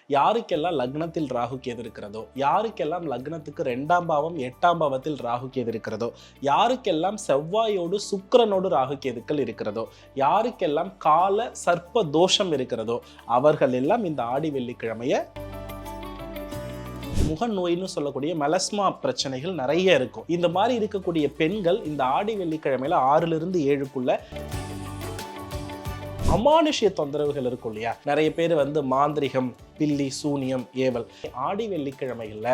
யாருக்கெல்லாம் லக்னத்தில் ராகு கேது இருக்கிறதோ, யாருக்கெல்லாம் லக்னத்துக்கு 2ஆம் பாவம் 8ஆம் பாவத்தில் ராகு கேது இருக்கிறதோ, யாருக்கெல்லாம் செவ்வாயோடு சுக்கிரனோடு ராகு கேதுக்கள் இருக்கிறதோ, யாருக்கெல்லாம் கால சர்ப்ப தோஷம் இருக்கிறதோ அவர்கள் எல்லாம் இந்த ஆடி வெள்ளிக்கிழமைய முகநோய்னு சொல்லக்கூடிய மெலஸ்மா பிரச்சனைகள் நிறைய இருக்கும். இந்த மாதிரி இருக்கக்கூடிய பெண்கள் இந்த ஆடி வெள்ளிக்கிழமையில 6லிருந்து 7க்குள்ள அமானுஷ்ய தொந்தரவுகள் இருக்கும் இல்லையா, நிறைய பேர் மாந்திரிகம், பில்லி, சூனியம், ஏவல். ஆடி வெள்ளிக்கிழமைகள்ல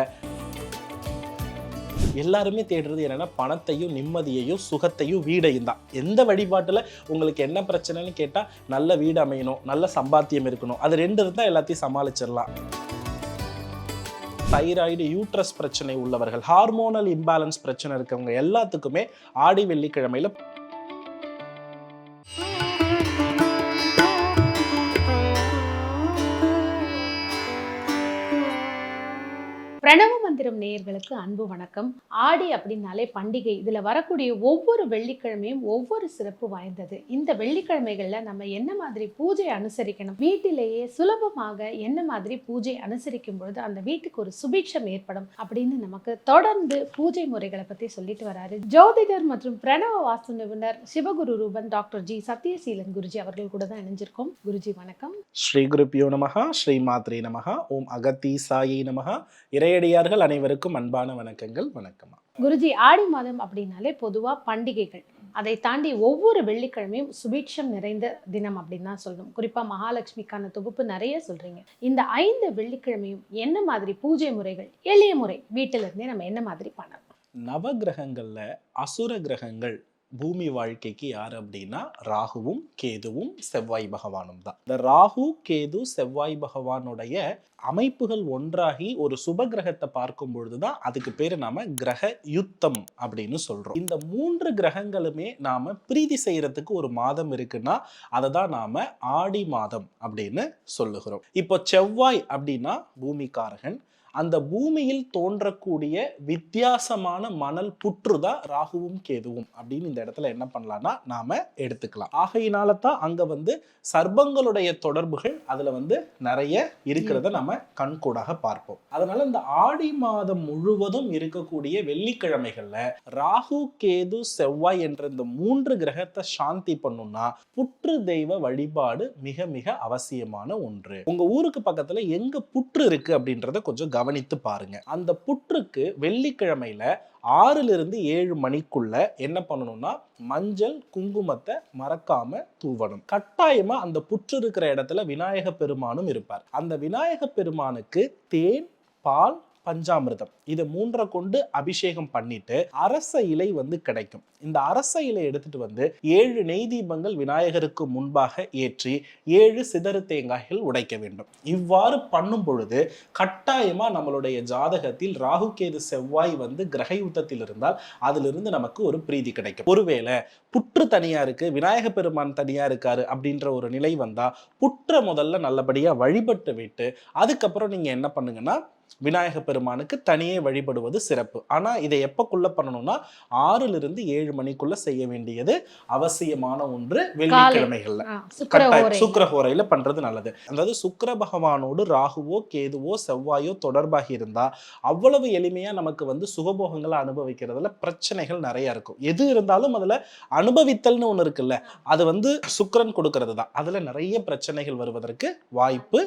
எல்லாருமே தேடுறது என்னன்னா பணத்தையும் நிம்மதியையும் சுகத்தையும் வீடையும் தான். எந்த வழிபாட்டுல உங்களுக்கு என்ன பிரச்சனைன்னு கேட்டா நல்ல வீடு அமையணும், நல்ல சம்பாத்தியம் இருக்கணும், அது 2 இருந்தா எல்லாத்தையும் சமாளிச்சிடலாம். தைராய்டு, யூட்ரஸ் பிரச்சனை உள்ளவர்கள், ஹார்மோனல் இம்பேலன்ஸ் பிரச்சனை இருக்கவங்க எல்லாத்துக்குமே ஆடி வெள்ளிக்கிழமையில பிரணவ மந்திரம் நேயர்களுக்கு அன்பு வணக்கம். ஆடி அப்படின்னாலே பண்டிகை. இதுல வரக்கூடிய ஒவ்வொரு வெள்ளிக்கிழமையும் ஒவ்வொரு சிறப்பு வாய்ந்தது. இந்த வெள்ளிக்கிழமைகள்ல நம்ம என்ன மாதிரி பூஜை அனுசரிக்கணும், வீட்டிலேயே சுலபமாக என்ன மாதிரி பூஜை அனுசரிக்கும் பொழுது அந்த வீட்டுக்கு ஒரு சுபிக்ஷம் ஏற்படும் அப்படின்னு நமக்கு தொடர்ந்து பூஜை முறைகளை பத்தி சொல்லிட்டு வராரு ஜோதிடர் மற்றும் பிரணவ வாஸ்து நிபுணர் சிவகுரு ரூபன் டாக்டர் ஜி சத்யசீலன் குருஜி அவர்கள் கூட தான் இணைஞ்சிருக்கோம். குருஜி வணக்கம். ஸ்ரீ குருப்பியோ நமஹா, ஸ்ரீ மாத்ரே நமஹா, ஓம் அகத்தீசாயை நமஹா. இறையடியார்கள் அனைவருக்கும் அன்பான வணக்கங்கள். வணக்கமா குருஜி. ஆடி மாதம் அப்படின்னாலே பொதுவா பண்டிகைகள், அதை தாண்டி ஒவ்வொரு வெள்ளிக்கிழமையும் சுபீட்சம் நிறைந்த தினம் அப்படின்னு தான் சொல்லணும். குறிப்பா மகாலட்சுமிக்கான தொகுப்பு நிறைய சொல்றீங்க. இந்த 5 வெள்ளிக்கிழமையும் என்ன மாதிரி பூஜை முறைகள், எளிய முறை வீட்டில இருந்தே நம்ம என்ன மாதிரி பண்ணலாம்? நவ கிரகங்கள்ல அசுர கிரகங்கள் பூமி வாழ்க்கைக்கு யார் அப்படின்னா ராகுவும் கேதுவும் செவ்வாய் பகவானும் தான். இந்த ராகு, கேது, செவ்வாய் பகவானுடைய அமைப்புகள் ஒன்றாகி ஒரு சுப கிரகத்தை பார்க்கும் பொழுதுதான் அதுக்கு பேரு நாம கிரக யுத்தம் அப்படின்னு சொல்றோம். இந்த 3 கிரகங்களுமே நாம பிரீதி செய்யறதுக்கு ஒரு மாதம் இருக்குன்னா அதை தான் நாம ஆடி மாதம் அப்படின்னு சொல்லுகிறோம். இப்போ செவ்வாய் அப்படின்னா பூமிக்காரகன். அந்த பூமியில் தோன்றக்கூடிய வித்தியாசமான மணல் புற்று தான் ராகுவும் கேதுவும் அப்படின்னு இந்த இடத்துல என்ன பண்ணலாம்னா நாம எடுத்துக்கலாம். ஆகையினால தான் அங்க சர்ப்பங்களுடைய தொடர்புகள் அதுல நிறைய இருக்கிறத நம்ம கண்கூடாக பார்ப்போம். அதனால இந்த ஆடி மாதம் முழுவதும் இருக்கக்கூடிய வெள்ளிக்கிழமைகள்ல ராகு, கேது, செவ்வாய் என்ற இந்த 3 கிரகத்தை சாந்தி பண்ணும்னா புற்று தெய்வ வழிபாடு மிக மிக அவசியமான ஒன்று. உங்க ஊருக்கு பக்கத்துல எங்க புற்று இருக்கு அப்படின்றத கொஞ்சம் கவனித்து பாருங்க. அந்த புற்றுக்கு வெள்ளிக்கிழமையில 6லிருந்து 7 மணிக்குள்ள என்ன பண்ணணும்னா மஞ்சள் குங்குமத்தை மறக்காம தூவணும். கட்டாயமா அந்த புற்று இருக்கிற இடத்துல விநாயக பெருமானும் இருப்பார். அந்த விநாயக பெருமானுக்கு தேன், பால், பஞ்சாமிர்தம் இது 3 கொண்டு அபிஷேகம் பண்ணிட்டு அரச இலை கிடைக்கும். இந்த அரச இலை எடுத்துட்டு 7 நெய் தீபங்கள் விநாயகருக்கு முன்பாக ஏற்றி 7 சிதறு தேங்காய்கள் உடைக்க வேண்டும். இவ்வாறு பண்ணும் பொழுது கட்டாயமா நம்மளுடைய ஜாதகத்தில் ராகு, கேது, செவ்வாய் கிரக யுத்தத்தில் இருந்தால் அதிலிருந்து நமக்கு ஒரு பிரீதி கிடைக்கும். ஒருவேளை புற்று தனியா இருக்கு, விநாயக பெருமான் தனியா இருக்காரு அப்படின்ற ஒரு நிலை வந்தா புற்ற முதல்ல நல்லபடியா வழிபட்டு விட்டு அதுக்கப்புறம் நீங்க என்ன பண்ணுங்கன்னா விநாயக பெருமானுக்கு தனியே வழிபடுவது சிறப்பு. ஆனா இதை எப்பக்குள்ள பண்ணணும்னா 6லிருந்து 7 மணிக்குள்ள செய்ய வேண்டியது அவசியமான ஒன்று. வெள்ளிக்கிழமைகள்ல சுக்கிரஹோரையில பண்றது நல்லது. அதாவது சுக்கிர பகவானோடு ராகுவோ, கேதுவோ, செவ்வாயோ தொடர்பாகி இருந்தா அவ்வளவு எளிமையா நமக்கு சுகபோகங்களை அனுபவிக்கிறதுல பிரச்சனைகள் நிறைய இருக்கும். எது இருந்தாலும் அதுல அனுபவித்தல்னு ஒண்ணு இருக்குல்ல, அது சுக்கிரன் கொடுக்கறது தான். அதுல நிறைய பிரச்சனைகள் வருவதற்கு வாய்ப்பு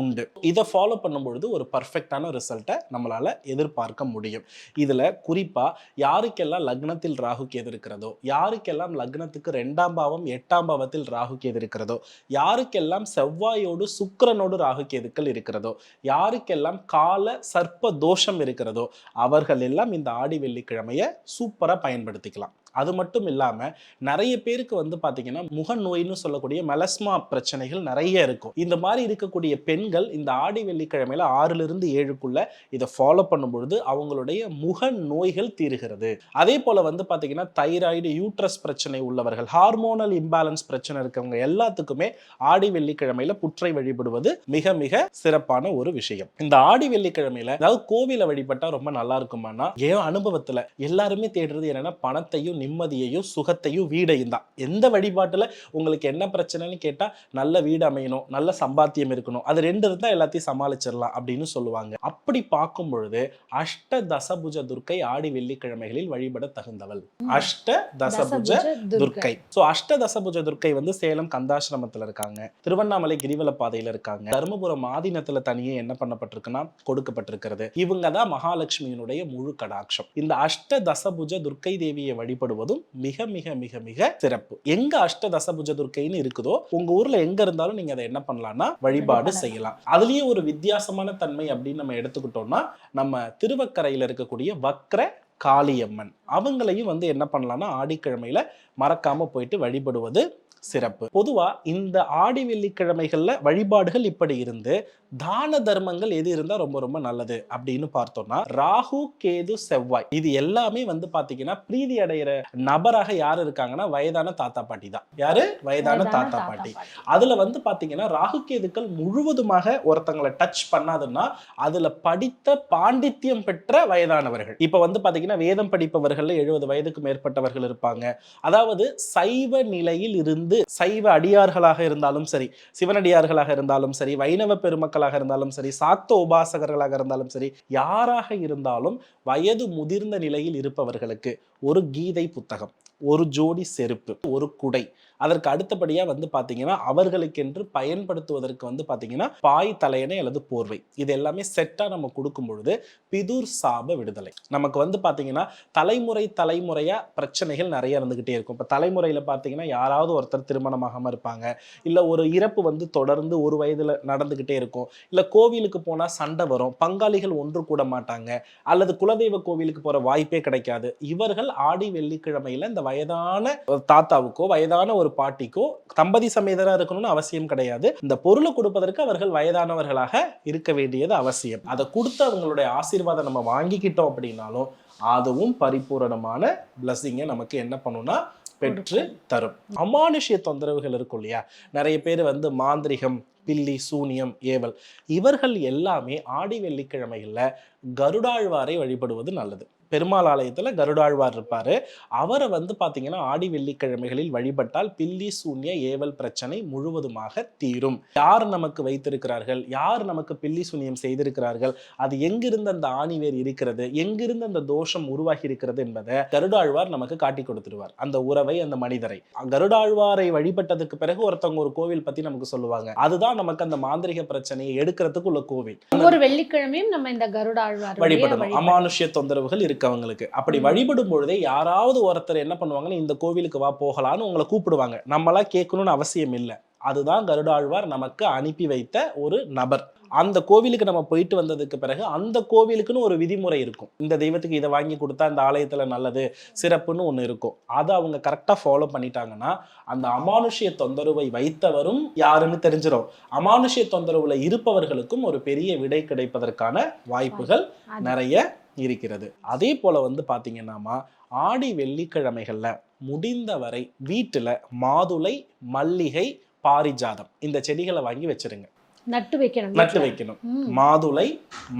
உண்டு. இதை ஃபாலோ பண்ணும்பொழுது ஒரு பர்ஃபெக்டான ரிசல்ட்டை நம்மளால எதிர்பார்க்க முடியும். இதுல குறிப்பா யாருக்கெல்லாம் லக்னத்தில் ராகு கேது இருக்கிறதோ, யாருக்கெல்லாம் லக்னத்துக்கு 2ஆம் பாவம் 8ஆம் பாவத்தில் ராகு கேது இருக்கிறதோ, யாருக்கெல்லாம் செவ்வாயோடு சுக்கிரனோடு ராகு கேதுக்கள் இருக்கிறதோ, யாருக்கெல்லாம் கால சர்ப்ப தோஷம் இருக்கிறதோ அவர்கள் எல்லாம் இந்த ஆடி வெள்ளிக்கிழமைய சூப்பரா பயன்படுத்திக்கலாம். அது மட்டும் இல்லாம நிறைய பேருக்கு பாத்தீங்கன்னா முகநோய்னு சொல்லக்கூடிய மெலஸ்மா பிரச்சனைகள் நிறைய இருக்கும். இந்த மாதிரி இருக்கக்கூடிய பெண்கள் இந்த ஆடி வெள்ளிக்கிழமையில 6லிருந்து 7க்குள்ள இதை ஃபாலோ பண்ணும் பொழுது அவங்களுடைய முக நோய்கள் தீருகிறது. அதே போல பாத்தீங்கன்னா தைராய்டு, யூட்ரஸ் பிரச்சனை உள்ளவர்கள், ஹார்மோனல் இம்பேலன்ஸ் பிரச்சனை இருக்கவங்க எல்லாத்துக்குமே ஆடி வெள்ளிக்கிழமையில புற்றை வழிபடுவது மிக மிக சிறப்பான ஒரு விஷயம். இந்த ஆடி வெள்ளிக்கிழமையில அதாவது கோவிலை வழிபட்டா ரொம்ப நல்லா இருக்குமானா என் அனுபவத்துல எல்லாருமே தேடுறது என்னன்னா பணத்தையும் நிம்மதியையும் சுகத்தையும் வீடையும் தான். எந்த வழிபாட்டுல உங்களுக்கு என்ன பிரச்சனைன்னு கேட்டா நல்ல வீடு அமையணும், நல்ல சம்பாத்தியம் இருக்கணும், அது 2 இருந்தா எல்லாத்தையும் சமாளிச்சிடலாம் அப்படின்னு சொல்லுவாங்க. அப்படி பார்க்கும் பொழுது அஷ்ட தசபுஜ துர்க்கை ஆடி வெள்ளிக்கிழமைகளில் வழிபட தகுந்தவள். அஷ்ட தசபுஜ துர்க்கை. சோ அஷ்ட தசபுஜ துர்க்கை வந்து சேலம் கந்தாசிரமத்துல இருக்காங்க, திருவண்ணாமலை கிரிவல பாதையில இருக்காங்க, தர்மபுரம் ஆதீனத்துல தனியே என்ன பண்ணப்பட்டிருக்குன்னா கொடுக்கப்பட்டிருக்கிறது. இவங்க தான் மகாலட்சுமியினுடைய முழு கடாட்சம். இந்த அஷ்ட தசபுஜ துர்க்கை தேவியை வழிபடுவதும் மிக மிக மிக மிக சிறப்பு. எங்க அஷ்ட தசபுஜ துர்க்கைன்னு இருக்குதோ உங்க ஊர்ல எங்க இருந்தாலும் நீங்க அதை என்ன பண்ணலாம்னா வழிபாடு செய்யலாம். அதுலயே ஒரு வித்தியாசமான தன்மை அப்படின்னு நம்ம எடுத்துக்கிட்டோம்னா நம்ம திருவக்கரையில இருக்கக்கூடிய வக்ர காளியம்மன் அவங்களையும் வந்து என்ன பண்ணலாம்னா ஆடிக்கிழமையில மறக்காம போயிட்டு வழிபடுவது சிறப்பு. பொதுவா இந்த ஆடி வெள்ளிக்கிழமைகள்ல வழிபாடுகள் இப்படி இருந்து தான தர்மங்கள் எது இருந்தா ரொம்ப ரொம்ப நல்லது அப்படின்னு பார்த்தோம்னா ராகு கேது செவ்வாய் இது எல்லாமே வந்து பாத்தீங்கன்னா பிரீதி அடைகிற நபராக யாரு இருக்காங்கன்னா வயதான தாத்தா பாட்டி தான். யாரு? வயதான தாத்தா பாட்டி. அதுல வந்து பாத்தீங்கன்னா ராகு கேதுக்கள் முழுவதுமாக ஒருத்தங்களை டச் பண்ணாதுன்னா அதுல படித்த பாண்டித்யம் பெற்ற வயதானவர்கள். இப்ப வந்து பாத்தீங்கன்னா வேதம் படிப்பவர்கள் 70 வயதுக்கு மேற்பட்டவர்கள் இருப்பாங்க. அதாவது சைவ நிலையில் இருந்து சைவ அடியார்களாக இருந்தாலும் சரி, சிவனடியார்களாக இருந்தாலும் சரி, வைணவ பெருமக்களாக இருந்தாலும் சரி, சாக்த உபாசகர்களாக இருந்தாலும் சரி, யாராக இருந்தாலும் வயது முதிர்ந்த நிலையில் இருப்பவர்களுக்கு ஒரு கீதை புத்தகம், ஒரு ஜோடி செருப்பு, ஒரு குடை, அதற்கு அடுத்தபடியா வந்து பாத்தீங்கன்னா அவர்களுக்கென்று பயன்படுத்துவதற்கு வந்து பாத்தீங்கன்னா பாய் தலையணை அல்லது போர்வை, இது எல்லாமே செட்டா நம்ம கொடுக்கும் பொழுது பிதுர் சாப விடுதலை. நமக்கு வந்து பாத்தீங்கன்னா தலைமுறையா பிரச்சனைகள் நிறைய இருந்துகிட்டே இருக்கும். இப்ப தலைமுறையில பாத்தீங்கன்னா யாராவது ஒருத்தர் திருமணமாகாம இருப்பாங்க, இல்ல ஒரு இறப்பு வந்து தொடர்ந்து ஒரு வயதுல நடந்துகிட்டே இருக்கும், இல்ல கோவிலுக்கு போனா சண்டை வரும், பங்காளிகள் ஒன்று கூட மாட்டாங்க, அல்லது குலதெய்வ கோவிலுக்கு போற வாய்ப்பே கிடைக்காது. இவர்கள் ஆடி வெள்ளிக்கிழமையில இந்த வயதான தாத்தாவுக்கோ வயதான ஒரு பாட்டிக்கோ தம்பதி சமேதரா இருக்கணும்னு அவசியம் கிடையாது. இந்த பொருளை கொடுப்பதற்கு அவர்கள் வயதானவர்களாக இருக்க வேண்டியது அவசியம். அதை கொடுத்து அவங்களுடைய ஆசீர்வாதம் நம்ம வாங்கிக்கிட்டோம் அப்படின்னாலும் அதுவும் பரிபூரணமான பிளஸிங்கை நமக்கு என்ன பண்ணும்னா பெற்று தரும். அமானுஷ்ய தொந்தரவுகள் இருக்கும் இல்லையா, நிறைய பேர் வந்து மாந்திரிகம், பில்லி, சூனியம், ஏவல், இவர்கள் எல்லாமே ஆடி வெள்ளிக்கிழமைகள்ல கருடாழ்வாரை வழிபடுவது நல்லது. பெருமாள் ஆலயத்துல கருடாழ்வார் இருப்பாரு. அவரை வந்து பாத்தீங்கன்னா ஆடி வெள்ளிக்கிழமைகளில் வழிபட்டால் பில்லி, சூன்ய, ஏவல் பிரச்சனை முழுவதுமாக தீரும். யார் நமக்கு வைத்திருக்கிறார்கள், யார் நமக்கு பில்லி சூனியம் செய்திருக்கிறார்கள், அது எங்கிருந்து அந்த ஆணிவேர் இருக்கிறது, எங்கிருந்து அந்த தோஷம் உருவாகி இருக்கிறது என்பதை கருடாழ்வார் நமக்கு காட்டி கொடுத்துருவார். அந்த உறவை, அந்த மனிதரை. கருடாழ்வாரை வழிபட்டதுக்கு பிறகு ஒருத்தவங்க ஒரு கோவில் பத்தி நமக்கு சொல்லுவாங்க. அதுதான் நமக்கு அந்த மாந்திரிக பிரச்சனையை எடுக்கிறதுக்கு உள்ள கோவில். ஒவ்வொரு வெள்ளிக்கிழமையும் நம்ம இந்த கருடாழ்வார் வழிபடணும். அமானுஷ்ய தொந்தரவுகள் இருக்கு அவங்களுக்கு. அப்படி வழிபடும் பொழுதே யாராவது ஒருத்தர் என்ன பண்ணுவாங்கன்னா இந்த கோவிலுக்கு வா போகலான்னு உங்களை கூப்பிடுவாங்க. நம்மளாம் கேட்கணும்னு அவசியம் இல்லை. அதுதான் கருடாழ்வார் நமக்கு அனுப்பி வைத்த ஒரு நபர். அந்த கோவிலுக்கு நம்ம போயிட்டு வந்ததுக்கு பிறகு அந்த கோவிலுக்குன்னு ஒரு விதிமுறை இருக்கும். இந்த தெய்வத்துக்கு இதை வாங்கி கொடுத்தா இந்த ஆலயத்துல நல்லது, சிறப்புன்னு ஒண்ணு இருக்கும். அதை அவங்க கரெக்டா ஃபாலோ பண்ணிட்டாங்கன்னா அந்த அமானுஷ்ய தொந்தரவை வைத்தவரும் யாருன்னு தெரிஞ்சிடும். அமானுஷ்ய தொந்தரவுல இருப்பவர்களுக்கும் ஒரு பெரிய விடை கிடைப்பதற்கான வாய்ப்புகள் நிறைய இருக்கிறது. அதே போல வந்து பாத்தீங்கன்னா ஆடி வெள்ளிக்கிழமைகள்ல முடிந்தவரை வீட்டுல மாதுளை, மல்லிகை, பாரிஜாதம் இந்த செடிகளை வாங்கி வச்சிருங்க. நட்டு வைக்கணும். மாதுளை,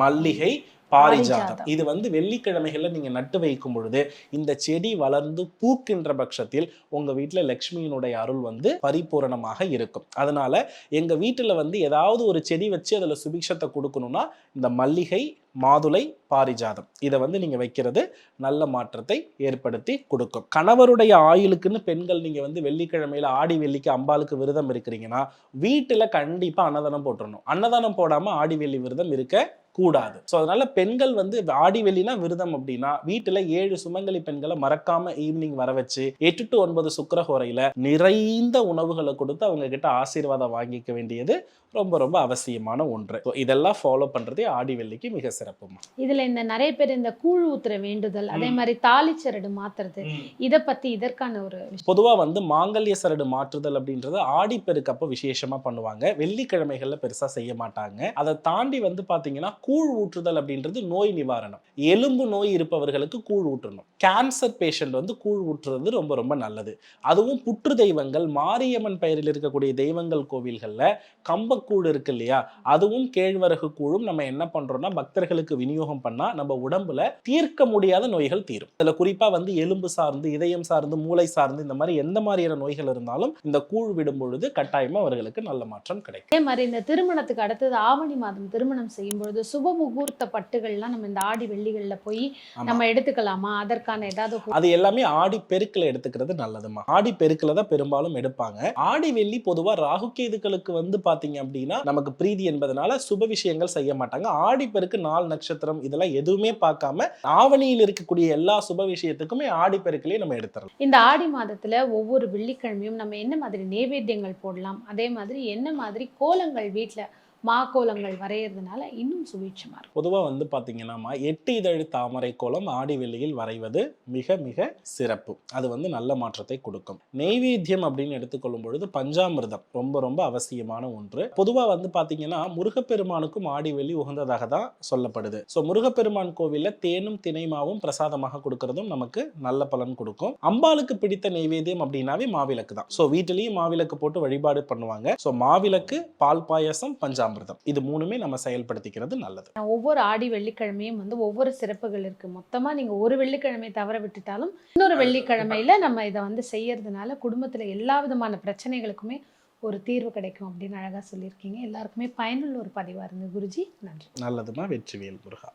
மல்லிகை, பாரிஜாதம் இது வந்து வெள்ளிக்கிழமைகள்ல நீங்க நட்டு வைக்கும் பொழுது இந்த செடி வளர்ந்து பூக்கின்ற பட்சத்தில் உங்க வீட்டுல லட்சுமியினுடைய அருள் வந்து பரிபூரணமாக இருக்கும். அதனால எங்க வீட்டுல வந்து ஏதாவது ஒரு செடி வச்சு அதுல சுபிக்ஷத்தை கொடுக்கணும்னா இந்த மல்லிகை, மாதுளை, பாரிஜாதம் இதை வந்து நீங்க வைக்கிறது நல்ல மாற்றத்தை ஏற்படுத்தி கொடுக்கும். கணவருடைய ஆயுளுக்குன்னு பெண்கள் நீங்க வந்து வெள்ளிக்கிழமையில ஆடி வெள்ளிக்கு அம்பாளுக்கு விரதம் இருக்கிறீங்கன்னா வீட்டுல கண்டிப்பா அன்னதானம் போட்டுறணும். அன்னதானம் போடாம ஆடி வெள்ளி விரதம் இருக்க கூடாது. ஸோ அதனால பெண்கள் வந்து ஆடி வெள்ளினா விரதம் அப்படின்னா வீட்டுல 7 சுமங்கலி பெண்களை மறக்காம ஈவினிங் வர வச்சு 8 to 9 சுக்கிரஹோரையில நிறைந்த உணவுகளை கொடுத்து அவங்க கிட்ட ஆசீர்வாதம் வாங்கிக்க வேண்டியது ரொம்ப ரொம்ப அவசியமான ஒன்று. இதெல்லாம் ஃபாலோ பண்றதே ஆடி வெள்ளிக்கு மிக சிறப்புமா. இதுல இந்த நிறைய பேர் இந்த கூழ் ஊத்துற வேண்டுதல், அதே மாதிரி தாலி சரடு மாத்துறது, இத பத்தி இதற்கான ஒரு பொதுவா வந்து மாங்கல்ய சரடு மாற்றுதல் அப்படின்றது ஆடிப்பெருக்கு அப்போ விசேஷமா பண்ணுவாங்க. வெள்ளிக்கிழமைகள்ல பெருசா செய்ய மாட்டாங்க. அதை தாண்டி வந்து பாத்தீங்கன்னா கூழ் ஊற்றுதல் அப்படின்றது நோய் நிவாரணம். எலும்பு நோய் இருப்பவர்களுக்கு கூழ் ஊற்றணும். கேன்சர் பேஷண்ட் வந்து கூழ் ஊற்றுறது ரொம்ப ரொம்ப நல்லது. அதுவும் புற்று தெய்வங்கள், மாரியம்மன் பெயரில் இருக்கக்கூடிய தெய்வங்கள் கோவில்கள்ல கம்பக்கூழ் இருக்கு இல்லையா, அதுவும் கேழ்வரகு கூழும் நம்ம என்ன பண்றோம்னா பக்தர்களுக்கு விநியோகம் பண்ணா நம்ம உடம்புல தீர்க்க முடியாத நோய்கள் தீரும். இதுல குறிப்பா வந்து எலும்பு சார்ந்து, இதயம் சார்ந்து, மூளை சார்ந்து இந்த மாதிரி எந்த மாதிரியான நோய்கள் இருந்தாலும் இந்த கூழ் விடும் பொழுது கட்டாயமா அவர்களுக்கு நல்ல மாற்றம் கிடைக்கும். அதே மாதிரி இந்த திருமணத்துக்கு அடுத்தது ஆவணி மாதம் திருமணம் செய்யும் பொழுது சுப முகூர்த்த பட்டுகள்லாம் நம்ம இந்த ஆடி வெள்ளிகள்ல போய் ஆமா. நம்ம எடுத்துக்கலாமா? அதற்கான ஏதாவது அது எல்லாமே ஆடி பெருக்குல எடுத்துக்கிறது நல்லதுமா. ஆடி பெருக்குல தான் பெரும்பாலும் எடுப்பாங்க. ஆடி வெள்ளி பொதுவா ராகு கேதுக்களுக்கு வந்து பாத்தீங்க அப்படின்னா நமக்கு பிரீதி என்பதனால சுப விஷயங்கள் செய்ய மாட்டாங்க. ஆடி பெருக்கு, நாள், நட்சத்திரம் இதெல்லாம் எதுவுமே பார்க்காம ஆவணியில் இருக்கக்கூடிய எல்லா சுப விஷயத்துக்குமே ஆடி பெருக்கிலே நம்ம எடுத்துறோம். இந்த ஆடி மாதத்துல ஒவ்வொரு வெள்ளிக்கிழமையும் நம்ம என்ன மாதிரி நைவேத்தியங்கள் போடலாம், அதே மாதிரி என்ன மாதிரி கோலங்கள் வீட்ல கோலங்கள் வரையறதுனால இன்னும் சுபீட்சமா இருக்கும்? பொதுவா வந்து பாத்தீங்கன்னா 8 இதழ் தாமரை கோலம் ஆடி வெள்ளியில் வரைவது மிக மிக சிறப்பு. அது வந்து நல்ல மாற்றத்தை கொடுக்கும். நெய்வேத்தியம் அப்படின்னு எடுத்துக்கொள்ளும் பொழுது பஞ்சாமிர்தம் ரொம்ப ரொம்ப அவசியமான ஒன்று. பொதுவா வந்து பாத்தீங்கன்னா முருகப்பெருமானுக்கும் ஆடி வெள்ளி உகந்ததாக தான் சொல்லப்படுது. ஸோ முருகப்பெருமான் கோவில்ல தேனும் திணைமாவும் பிரசாதமாக கொடுக்கறதும் நமக்கு நல்ல பலன் கொடுக்கும். அம்பாளுக்கு பிடித்த நெய்வேத்தியம் அப்படின்னாவே மாவிளக்கு தான். ஸோ வீட்டிலேயும் மாவிளக்கு போட்டு வழிபாடு பண்ணுவாங்க. ஸோ மாவிளக்கு, பால் பாயசம், பஞ்சாமிர்தம் இது மூணுமே நம்ம செயல்படுத்திக்கிறது நல்லது. ஒவ்வொரு ஆடி வெள்ளிக்கிழமையும் வந்து ஒவ்வொரு சிறப்புகள் இருக்கு. மொத்தமா நீங்க ஒரு வெள்ளிக்கிழமை தவற விட்டுட்டாலும் இன்னொரு வெள்ளிக்கிழமையில நம்ம இதை வந்து செய்யறதுனால குடும்பத்துல எல்லா விதமான பிரச்சனைகளுக்குமே ஒரு தீர்வு கிடைக்கும் அப்படின்னு அழகா சொல்லியிருக்கீங்க. எல்லாருக்குமே பயனுள்ள ஒரு பதிவா இருந்தது குருஜி. நன்றி. நல்லதுமா. வெற்றிவேல் முருகா.